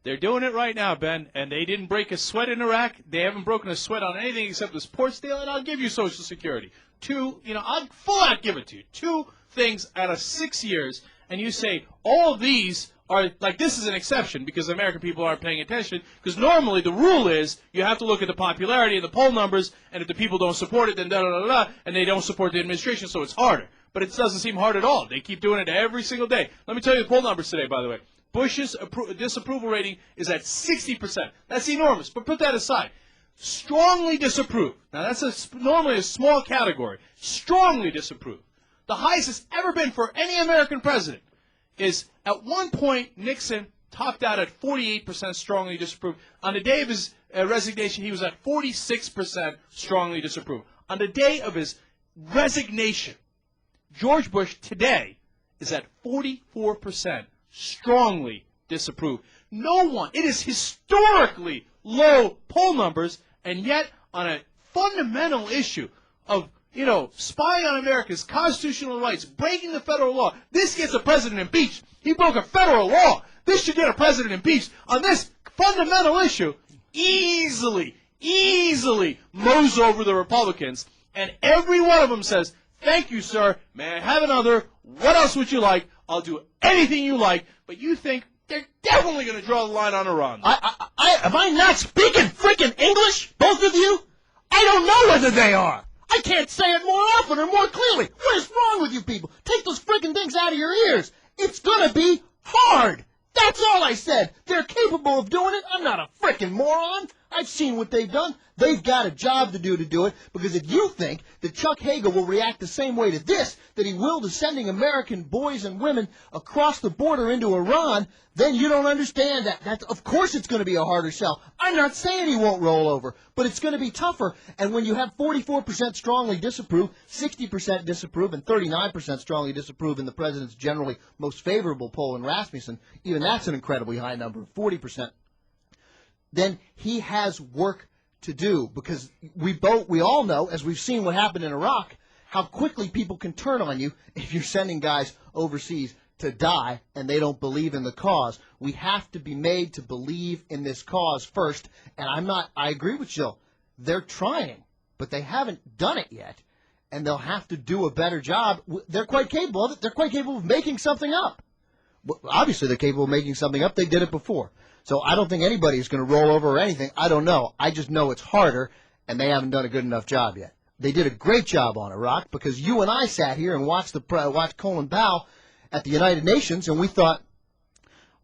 They're doing it right now, Ben, and they didn't break a sweat in Iraq. They haven't broken a sweat on anything except this port deal, and I'll give you Social Security. I'll full out give it to you. 2 things out of 6 years, and you say all of these are like this is an exception because the American people aren't paying attention, because normally the rule is you have to look at the popularity and the poll numbers, and if the people don't support it, then da-da-da-da, and they don't support the administration, so it's harder. But it doesn't seem hard at all. They keep doing it every single day. Let me tell you the poll numbers today, by the way. Bush's disapproval rating is at 60%. That's enormous, but put that aside. Strongly disapprove. Now, that's normally a small category. Strongly disapprove. The highest it's ever been for any American president is at one point Nixon topped out at 48% strongly disapprove. On the day of his resignation, he was at 46% strongly disapprove. On the day of his resignation, George Bush today is at 44% strongly disapprove. No one, it is historically low poll numbers, and yet on a fundamental issue of, spying on America's constitutional rights, breaking the federal law, this gets a president impeached. He broke a federal law. This should get a president impeached. On this fundamental issue, easily mows over the Republicans, and every one of them says, thank you, sir. May I have another? What else would you like? I'll do anything you like. But you think they're definitely going to draw the line on Iran. Am I not speaking freaking English, both of you? I don't know whether they are. I can't say it more often or more clearly. What is wrong with you people? Take those freaking things out of your ears. It's going to be hard. That's all I said. They're capable of doing it. I'm not a freaking moron. I've seen what they've done. They've got a job to do it, because if you think that Chuck Hagel will react the same way to this that he will to sending American boys and women across the border into Iran, then you don't understand that. Of course it's going to be a harder sell. I'm not saying he won't roll over, but it's going to be tougher. And when you have 44% strongly disapprove, 60% disapprove, and 39% strongly disapprove in the president's generally most favorable poll in Rasmussen, even that's an incredibly high number, 40%, then he has work to do, because we all know, as we've seen what happened in Iraq, how quickly people can turn on you if you're sending guys overseas to die and they don't believe in the cause. We have to be made to believe in this cause first, and I agree with Jill. They're trying, but they haven't done it yet, and they'll have to do a better job. They're quite capable of it. They're quite capable of making something up. Obviously, they're capable of making something up. They did it before. So I don't think anybody is going to roll over or anything. I don't know. I just know it's harder, and they haven't done a good enough job yet. They did a great job on Iraq, because you and I sat here and watched Colin Powell at the United Nations, and we thought,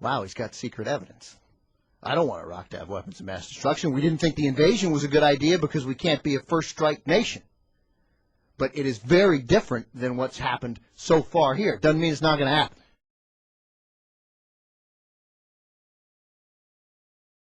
wow, he's got secret evidence. I don't want Iraq to have weapons of mass destruction. We didn't think the invasion was a good idea because we can't be a first-strike nation. But it is very different than what's happened so far here. Doesn't mean it's not going to happen.